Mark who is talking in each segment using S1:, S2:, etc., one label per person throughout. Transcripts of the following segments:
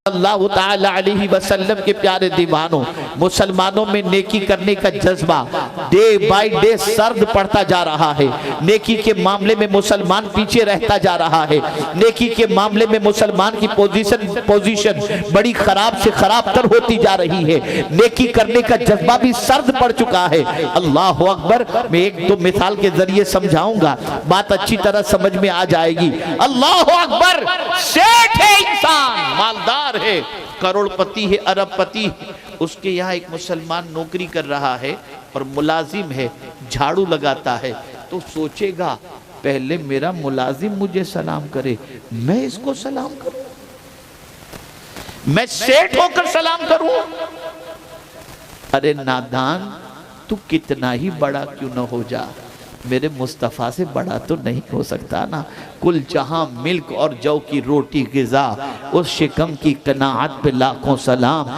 S1: اللہ تعالیٰ علیہ وسلم کے پیارے دیوانوں، مسلمانوں میں نیکی کرنے کا جذبہ ڈے بائی ڈے سرد پڑتا جا رہا ہے۔ نیکی کے معاملے میں مسلمان پیچھے رہتا جا رہا ہے۔ نیکی کے معاملے میں مسلمان کی پوزیشن بڑی خراب سے خراب تر ہوتی جا رہی ہے۔ نیکی کرنے کا جذبہ بھی سرد پڑ چکا ہے۔ اللہ اکبر، میں ایک دو مثال کے ذریعے سمجھاؤں گا، بات اچھی طرح سمجھ میں آ جائے گی۔ اللہ اکبر، سیٹھ ہے انسان، مالدار ہے، کروڑ پتی ہے، ارب پتی ہے، اس کے یہاں ایک مسلمان نوکری کر رہا ہے اور ملازم ہے، جھاڑو لگاتا ہے، تو سوچے گا پہلے میرا ملازم مجھے سلام کرے، میں اس کو سلام کروں، میں سیٹھ ہو کر سلام کروں۔ ارے نادان، تو کتنا ہی بڑا کیوں نہ ہو جا، میرے مصطفیٰ سے بڑا تو نہیں ہو سکتا نا۔ کل جہاں ملک اور جو کی روٹی غذا، اس شکم کی قناعت پہ لاکھوں سلام۔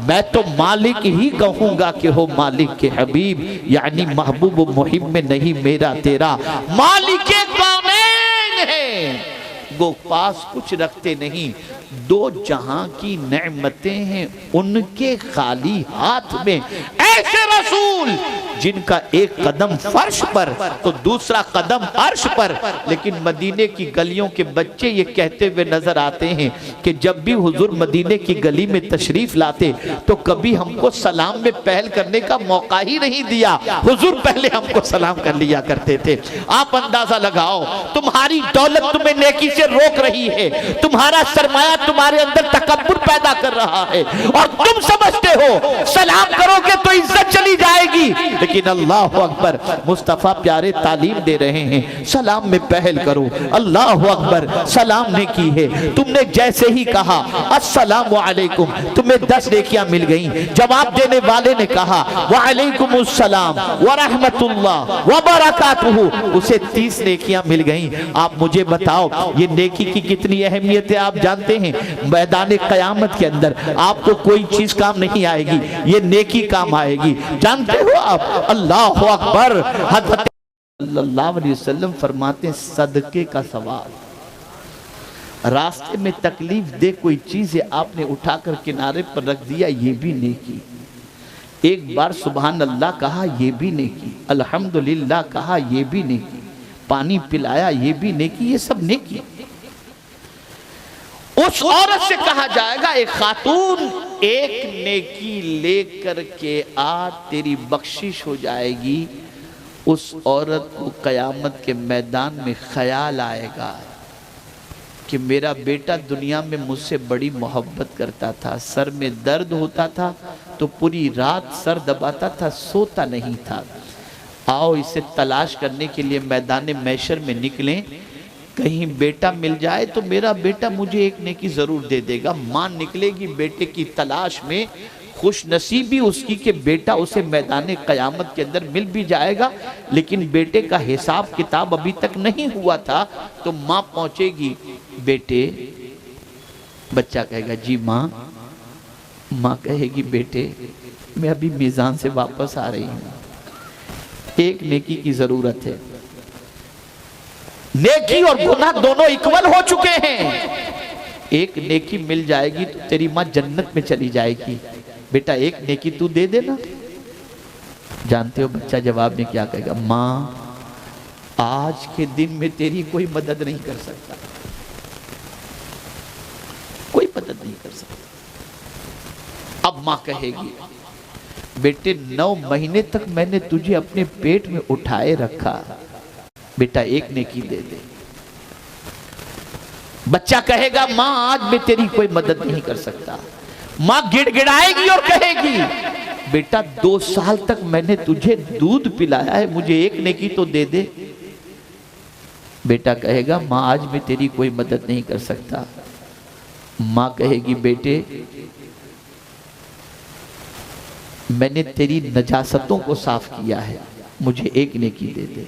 S1: میں تو مالک ہی کہوں گا کہ ہو مالک کے حبیب، یعنی محبوب و محب میں نہیں میرا تیرا، مالک کونین ہے، گو پاس کچھ رکھتے نہیں، دو جہاں کی نعمتیں ہیں ان کے خالی ہاتھ میں۔ ایسے رسول جن کا ایک قدم فرش پر تو دوسرا قدم عرش پر، لیکن مدینے کی گلیوں کے بچے یہ کہتے ہوئے نظر آتے ہیں کہ جب بھی حضور مدینے کی گلی میں تشریف لاتے تو کبھی ہم کو سلام میں پہل کرنے کا موقع ہی نہیں دیا، حضور پہلے ہم کو سلام کر لیا کرتے تھے۔ آپ اندازہ لگاؤ، تمہاری دولت تمہیں نیکی سے روک رہی ہے، تمہارا سرمایہ تمہارے اندر تکبر پیدا کر رہا ہے، اور تم سمجھتے ہو سلام کرو گے تو عزت چلی جائے گی، لیکن اللہ اکبر، مصطفیٰ پیارے تعلیم دے رہے ہیں، سلام میں پہل کرو۔ اللہ اکبر، سلام نے کی ہے، تم نے جیسے ہی کہا السلام علیکم، تمہیں 10 نیکیاں مل گئیں۔ جواب دینے والے نے کہا وعلیکم السلام ورحمت اللہ وبرکاتہ، اسے 30 نیکیاں مل گئیں۔ آپ مجھے بتاؤ یہ نیکی کی کتنی اہمیت ہے آپ جانتے ہیں؟ میدان قیامت کے اندر آپ کو کوئی چیز کام نہیں آئے گی، یہ نیکی کام آئے گی، جانتے ہو آپ؟ اللہ اکبر، حضرت صلی اللہ علیہ وسلم فرماتے ہیں صدقے کا ثواب، راستے میں تکلیف دے کوئی چیز آپ نے اٹھا کر کنارے پر رکھ دیا، یہ بھی نیکی، ایک بار سبحان اللہ کہا یہ بھی نیکی، الحمدللہ کہا یہ بھی نیکی، پانی پلایا یہ بھی نیکی، یہ سب نیکی۔ اس عورت سے کہا جائے گا ایک خاتون ایک نیکی لے کر کے آ، تیری بخشش ہو جائے گی۔ اس عورت کو قیامت کے میدان میں خیال آئے گا کہ میرا بیٹا دنیا میں مجھ سے بڑی محبت کرتا تھا، سر میں درد ہوتا تھا تو پوری رات سر دباتا تھا، سوتا نہیں تھا، آؤ اسے تلاش کرنے کے لیے میدان محشر میں نکلیں، کہیں بیٹا مل جائے تو میرا بیٹا مجھے ایک نیکی ضرور دے دے گا۔ ماں نکلے گی بیٹے کی تلاش میں، خوش نصیبی اس کی کہ بیٹا اسے میدان قیامت کے اندر مل بھی جائے گا، لیکن بیٹے کا حساب کتاب ابھی تک نہیں ہوا تھا، تو ماں پہنچے گی، بیٹے، بچہ کہے گا جی ماں، ماں کہے گی بیٹے میں ابھی میزان سے واپس آ رہی ہوں، ایک نیکی کی ضرورت ہے۔ نیکی اور گناہ دونوں اکول ہو چکے ہیں، ایک نیکی مل جائے گی تو تیری ماں جنت میں چلی جائے گی، بیٹا ایک نیکی تو دے دینا۔ جانتے ہو بچہ جواب میں کیا کہے گا؟ ماں آج کے دن میں تیری کوئی مدد نہیں کر سکتا، کوئی مدد نہیں کر سکتا۔ اب ماں کہے گی بیٹے 9 مہینے تک میں نے تجھے اپنے پیٹ میں اٹھائے رکھا، بیٹا ایک نیکی دے دے۔ بچہ کہے گا ماں آج میں تیری کوئی مدد نہیں کر سکتا۔ ماں گڑ گڑائے گی اور کہے گی بیٹا 2 سال تک میں نے تجھے دودھ پلایا ہے، مجھے ایک نیکی تو دے دے۔ بیٹا کہے گا ماں آج میں تیری کوئی مدد نہیں کر سکتا۔ ماں کہے گی بیٹے میں نے تیری نجاستوں کو صاف کیا ہے، مجھے ایک نیکی دے دے۔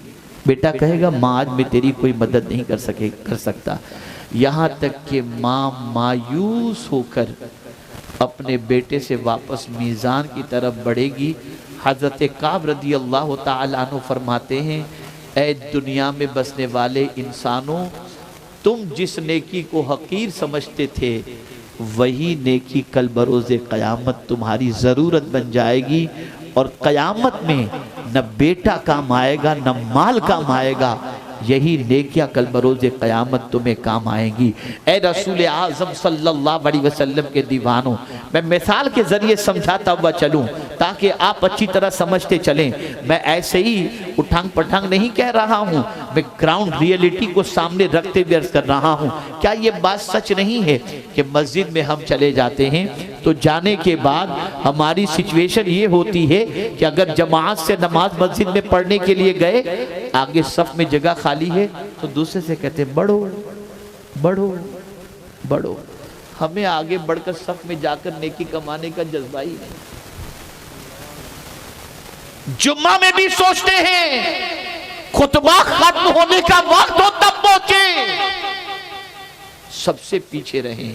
S1: بیٹا کہے گا ماں آج میں تیری کوئی مدد نہیں کر سکتا، یہاں تک کہ ماں مایوس ہو کر اپنے بیٹے سے واپس میزان کی طرف بڑھے گی۔ حضرت کعب رضی اللہ تعالیٰ عنہ فرماتے ہیں اے دنیا میں بسنے والے انسانوں، تم جس نیکی کو حقیر سمجھتے تھے وہی نیکی کل بروز قیامت تمہاری ضرورت بن جائے گی، اور قیامت میں نہ بیٹا کام آئے گا نہ مال کام آئے گا، یہی نیکیاں کل بروز قیامت تمہیں کام آئیں گی۔ اے رسول اعظم صلی اللہ علیہ وسلم کے دیوانوں، میں مثال کے ذریعے سمجھاتا ہوا چلوں تاکہ آپ اچھی طرح سمجھتے چلیں۔ میں ایسے ہی اٹھانگ پٹھانگ نہیں کہہ رہا ہوں، میں گراؤنڈ ریئلٹی کو سامنے رکھتے ہوئے عرض کر رہا ہوں۔ کیا یہ بات سچ نہیں ہے کہ مسجد میں ہم چلے جاتے ہیں تو جانے کے بعد ہماری سچویشن یہ ہوتی ہے کہ اگر جماعت سے نماز مسجد میں پڑھنے کے لیے گئے، آگے صف میں جگہ خالی ہے تو دوسرے سے کہتے ہیں بڑھو بڑھو بڑھو۔ ہمیں آگے بڑھ کر صف میں جا کر نیکی کمانے کا جذبہ ہی نہیں۔ جمعہ میں بھی سوچتے ہیں خطبہ ختم ہونے کا وقت ہو تب پہنچے، سب سے پیچھے رہیں۔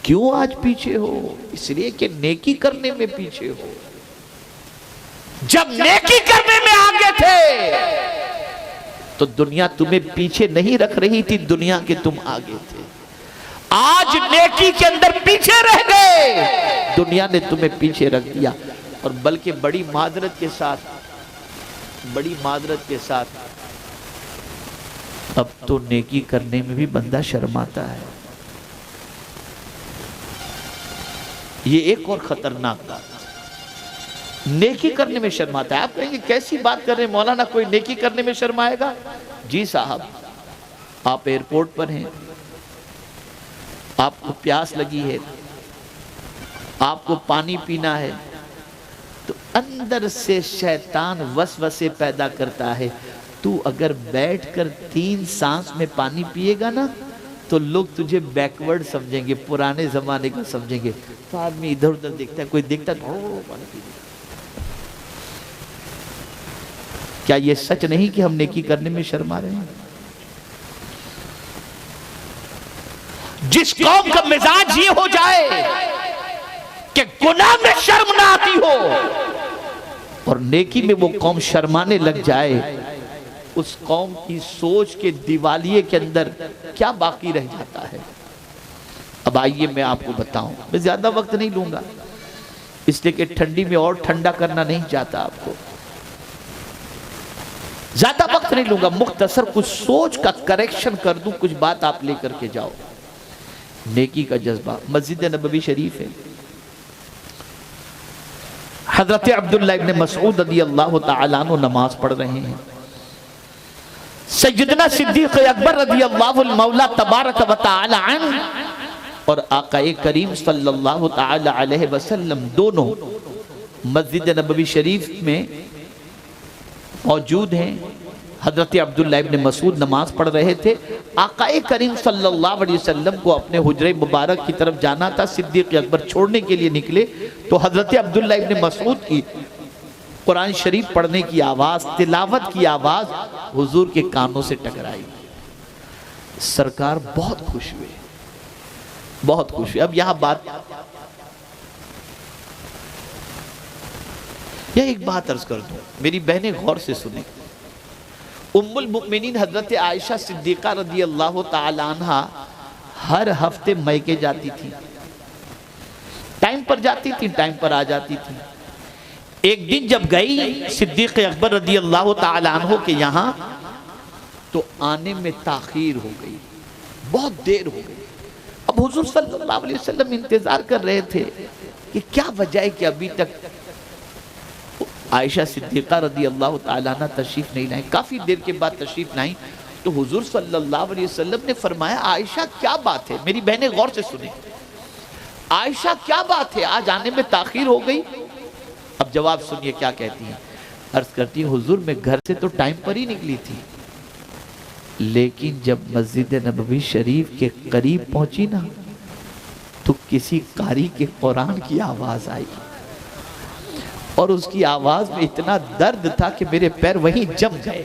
S1: کیوں آج پیچھے ہو؟ اس لیے کہ نیکی کرنے میں پیچھے ہو۔ جب نیکی کرنے میں آگے تھے تو دنیا تمہیں پیچھے نہیں رکھ رہی تھی، دنیا کے تم آگے تھے۔ آج نیکی کے اندر پیچھے رہ گئے، دنیا نے تمہیں پیچھے رکھ دیا۔ اور بلکہ بڑی معذرت کے ساتھ اب تو نیکی کرنے میں بھی بندہ شرماتا ہے۔ یہ ایک اور خطرناک بات، نیکی کرنے میں شرماتا ہے۔ آپ کہیں گے کیسی بات کر رہے ہیں مولانا، کوئی نیکی کرنے میں شرمائے گا؟ جی صاحب، آپ ایئرپورٹ پر ہیں، آپ کو پیاس لگی ہے، آپ کو پانی پینا ہے، تو اندر سے شیطان وسوسے پیدا کرتا ہے۔ تو اگر بیٹھ کر 3 سانس میں پانی پیے گا نا تو لوگ تجھے بیکورڈ سمجھیں گے، پرانے زمانے کا سمجھیں گے۔ تو آدمی ادھر ادھر دیکھتا ہے، کوئی دیکھتا ہے پانی پی لے۔ کیا یہ سچ نہیں کہ ہم نیکی کرنے میں شرما رہے ہیں؟ جس قوم کا مزاج یہ ہو جائے کہ گناہ میں شرم نہ آتی ہو اور نیکی میں وہ قوم شرمانے لگ جائے، اس قوم کی سوچ کے دیوالیے کے اندر کیا باقی رہ جاتا ہے؟ اب آئیے میں آپ کو بتاؤں، میں زیادہ وقت نہیں لوں گا اس لیے کہ ٹھنڈی میں اور ٹھنڈا کرنا نہیں چاہتا آپ کو، زیادہ وقت نہیں لوں گا، مختصر کچھ سوچ کا کریکشن کر دوں، کچھ بات آپ لے کر کے جاؤ۔ نیکی کا جذبہ، مسجد نبوی شریف ہے، حضرت عبداللہ ابن مسعود رضی اللہ تعالیٰ عنہ نماز پڑھ رہے ہیں، سیدنا صدیق اکبر رضی اللہ المولا تبارک و تعالی عنہ اور آقا کریم صلی اللہ تعالی علیہ وسلم دونوں مسجد نبوی شریف میں موجود ہیں۔ حضرت عبداللہ ابن مسعود نماز پڑھ رہے تھے، آقا کریم صلی اللہ علیہ وسلم کو اپنے حجرہ مبارک کی طرف جانا تھا، صدیق اکبر چھوڑنے کے لیے نکلے تو حضرت عبداللہ ابن مسعود کی قرآن شریف پڑھنے کی آواز، تلاوت کی آواز حضور کے کانوں سے ٹکرائی۔ سرکار بہت خوش ہوئے، بہت خوش ہوئے۔ اب یہاں بات، یہ ایک بات عرض کر دوں، میری بہنیں غور سے سنیں۔ ام المؤمنین حضرت عائشہ صدیقہ رضی اللہ تعالی عنہ ہر ہفتے میکے جاتی تھی، ٹائم پر جاتی تھی، ٹائم پر آ جاتی تھی۔ ایک دن جب گئی صدیق اکبر رضی اللہ تعالی عنہ کے یہاں تو آنے میں تاخیر ہو گئی، بہت دیر ہو گئی۔ اب حضور صلی اللہ علیہ وسلم انتظار کر رہے تھے کہ کیا وجہ ہے کہ ابھی تک عائشہ صدیقہ رضی اللہ تعالیٰ عنہ تشریف نہیں لائیں۔ کافی دیر کے بعد تشریف لائیں تو حضور صلی اللہ علیہ وسلم نے فرمایا عائشہ کیا بات ہے؟ میری بہنیں غور سے سنیں، عائشہ کیا بات ہے، آج آنے میں تاخیر ہو گئی؟ اب جواب سنیے کیا کہتی ہیں، عرض کرتی ہیں حضور میں گھر سے تو ٹائم پر ہی نکلی تھی، لیکن جب مسجد نبوی شریف کے قریب پہنچی نا تو کسی قاری کے قرآن کی آواز آئی اور اس کی آواز میں اتنا درد تھا کہ میرے پیر وہیں جم گئے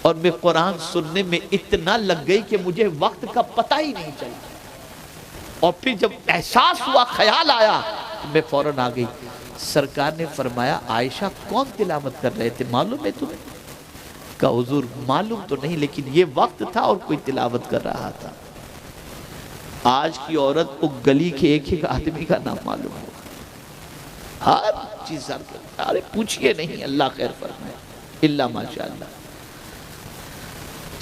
S1: اور میں قرآن سننے میں اتنا لگ گئی کہ مجھے وقت کا پتہ ہی نہیں چلا، اور پھر جب احساس ہوا، خیال آیا تو میں فوراً آ گئی۔ سرکار نے فرمایا عائشہ کون تلاوت کر رہے تھے، معلوم ہے تمہیں؟ کہا حضور معلوم تو نہیں، لیکن یہ وقت تھا اور کوئی تلاوت کر رہا تھا۔ آج کی عورت کو گلی کے ایک ایک آدمی کا نام معلوم ہو، ہر چیز ارے پوچھئے نہیں، اللہ خیر فرمائے، اللہ ماشاءاللہ۔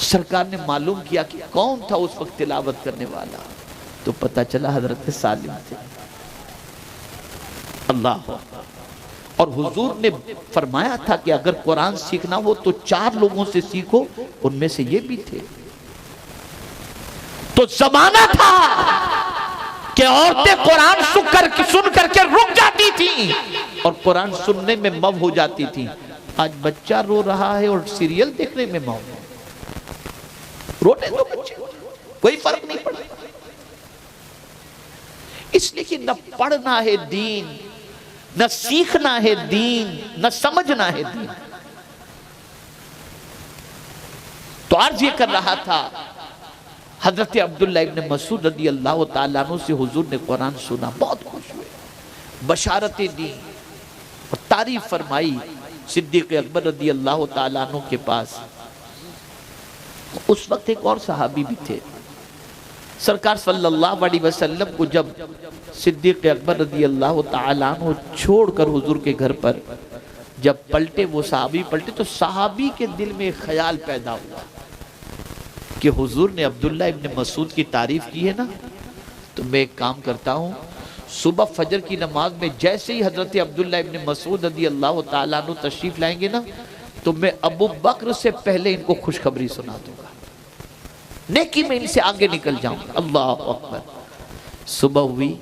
S1: سرکار نے معلوم کیا کہ کون تھا اس وقت تلاوت کرنے والا، تو پتہ چلا حضرت سالم تھے۔ اللہ، اور حضور نے فرمایا تھا کہ اگر قرآن سیکھنا ہو تو 4 لوگوں سے سیکھو، ان میں سے یہ بھی تھے۔ تو زمانہ تھا کہ عورتیں قرآن سن کر کے رک جاتی تھیں اور قرآن سننے میں مو ہو جاتی تھیں۔ آج بچہ رو رہا ہے اور سیریل دیکھنے میں مو ہے، رونے دو بچے، کوئی فرق نہیں پڑتا۔ اس لیے کہ نہ پڑھنا ہے دین، نہ سیکھنا ہے دین، نہ سمجھنا ہے دین۔ تو عرض یہ کر رہا تھا، حضرت عبداللہ ابن مسعود رضی اللہ تعالیٰ عنہ سے حضور نے قرآن سنا، بہت خوش ہوئے، بشارتیں دی اور تعریف فرمائی۔ صدیق اکبر رضی اللہ تعالیٰ عنہ کے پاس اس وقت ایک اور صحابی بھی تھے۔ سرکار صلی اللہ علیہ وسلم کو جب صدیق اکبر رضی اللہ تعالیٰ عنہ چھوڑ کر حضور کے گھر پر جب پلٹے، وہ صحابی پلٹے، تو صحابی کے دل میں ایک خیال پیدا ہوا کہ حضور نے عبداللہ ابن مسعود کی تعریف کی ہے نا، تو میں ایک کام کرتا ہوں، صبح فجر کی نماز میں جیسے ہی حضرت عبداللہ ابن مسعود رضی اللہ تعالیٰ عنہ تشریف لائیں گے نا، تو میں ابو بکر سے پہلے ان کو خوشخبری سنا دوں گا، نیکی میں ان سے آگے نکل جاؤں گا۔ اللہ اکبر۔ صبح ہوئی،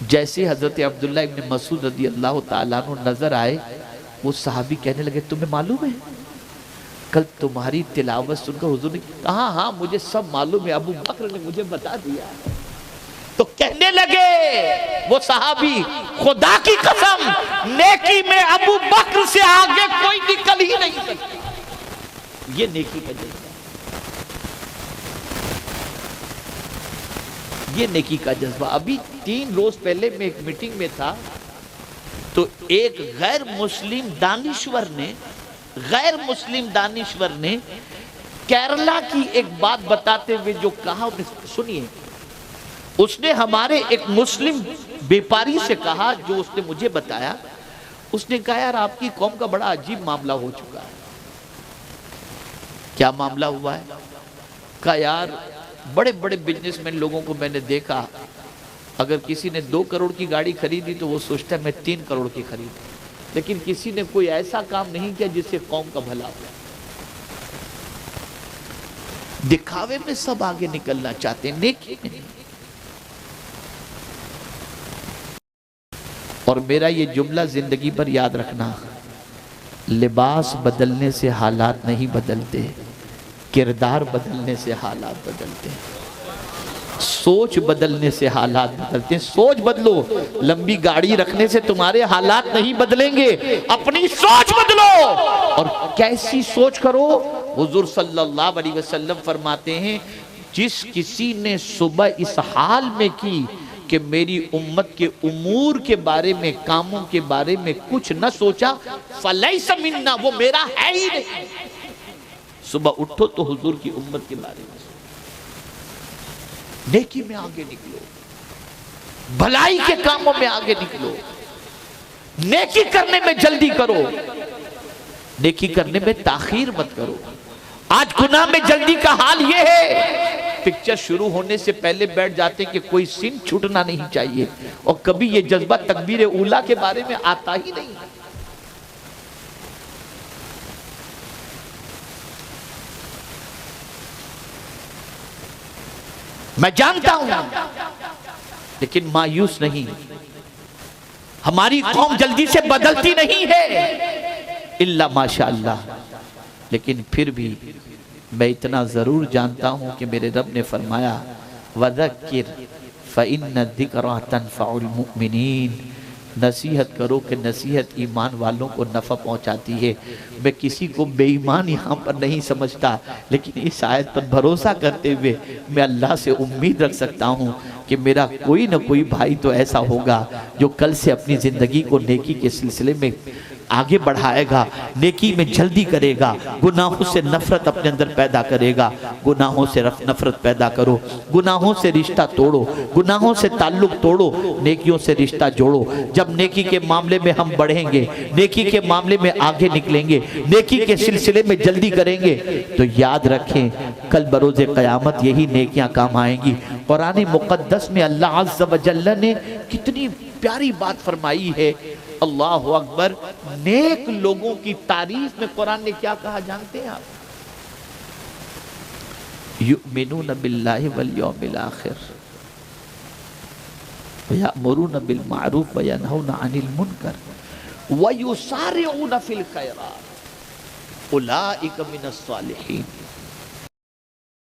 S1: جیسے حضرت عبداللہ ابن مسعود رضی اللہ تعالیٰ عنہ نظر آئے، وہ صحابی کہنے لگے تمہیں معلوم ہے کل تمہاری تلاوت سن کر حضور نے کہا ہاں مجھے سب معلوم ہے، ابو بکر نے مجھے بتا دیا۔ تو کہنے لگے وہ صحابی خدا کی قسم نیکی میں ابو بکر سے آگے کوئی نکل ہی نہیں سکتا۔ یہ نیکی کا جذبہ، یہ نیکی کا جذبہ۔ ابھی 3 روز پہلے میں ایک میٹنگ میں تھا، تو ایک غیر مسلم دانشور نے کیرلا کی ایک بات بتاتے ہوئے جو کہا سنیے۔ اس نے ہمارے ایک مسلم بیپاری سے کہا، جو اس نے مجھے بتایا، اس نے کہا یار آپ کی قوم کا بڑا عجیب معاملہ ہو چکا ہے۔ کیا معاملہ ہوا ہے؟ کہا یار بڑے بڑے بزنس مین لوگوں کو میں نے دیکھا، اگر کسی نے 2 کروڑ کی گاڑی خریدی تو وہ سوچتا ہے میں 3 کروڑ کی خرید، لیکن کسی نے کوئی ایسا کام نہیں کیا جس سے قوم کا بھلا ہو۔ دکھاوے میں سب آگے نکلنا چاہتے ہیں، نیکی میں نہیں۔ اور میرا یہ جملہ زندگی پر یاد رکھنا، لباس بدلنے سے حالات نہیں بدلتے، کردار بدلنے سے حالات بدلتے ہیں، سوچ بدلنے سے حالات بدلتے ہیں۔ سوچ بدلو، لمبی گاڑی رکھنے سے تمہارے حالات نہیں بدلیں گے، اپنی سوچ بدلو۔ اور کیسی سوچ کرو؟ حضور صلی اللہ علیہ وسلم فرماتے ہیں جس کسی نے صبح اس حال میں کی کہ میری امت کے امور کے بارے میں، کاموں کے بارے میں کچھ نہ سوچا، فَلَيْسَ مِنَّا، وہ میرا ہے ہی نہیں۔ صبح اٹھو تو حضور کی امت کے بارے میں نیکی میں آگے نکلو، بھلائی کے کاموں میں آگے نکلو، نیکی کرنے میں جلدی کرو، نیکی کرنے میں تاخیر مت کرو۔ آج گناہ میں جلدی کا حال یہ ہے، پکچر شروع ہونے سے پہلے بیٹھ جاتے ہیں کہ کوئی سین چھوٹنا نہیں چاہیے، اور کبھی یہ جذبہ تکبیر اولیٰ کے بارے میں آتا ہی نہیں۔ میں جانتا ہوں لیکن مایوس نہیں، ہماری قوم جلدی سے بدلتی نہیں ہے الا ماشاءاللہ، لیکن پھر بھی میں اتنا ضرور جانتا ہوں کہ میرے رب نے فرمایا وَذَكِّرْ فَإِنَّ الذِّكْرَى تَنْفَعُ الْمُؤْمِنِينَ، نصیحت کرو کہ نصیحت ایمان والوں کو نفع پہنچاتی ہے۔ میں کسی کو بے ایمان یہاں پر نہیں سمجھتا، لیکن اس آیت پر بھروسہ کرتے ہوئے میں اللہ سے امید رکھ سکتا ہوں کہ میرا کوئی نہ کوئی بھائی تو ایسا ہوگا جو کل سے اپنی زندگی کو نیکی کے سلسلے میں آگے بڑھائے گا، نیکی میں جلدی کرے گا، گناہوں سے نفرت اپنے اندر پیدا کرے گا۔ گناہوں سے نفرت پیدا کرو، گناہوں سے رشتہ توڑو، گناہوں سے تعلق توڑو، نیکیوں سے رشتہ جوڑو۔ جب نیکی کے معاملے میں ہم بڑھیں گے، نیکی کے معاملے میں آگے نکلیں گے، نیکی کے سلسلے میں جلدی کریں گے، تو یاد رکھیں کل بروز قیامت یہی نیکیاں کام آئیں گی۔ قرآن مقدس میں اللہ عز و جل نے کتنی پیاری بات فرمائی ہے، اللہ اکبر۔ نیک لوگوں کی تعریف میں قرآن نے کیا کہا جانتے ہیں آپ؟ یؤمنون باللہ والیوم الآخر ویأمرون بالمعروف وینہون عن المنکر ویسارعون فی الخیرات اولئک من الصالحین۔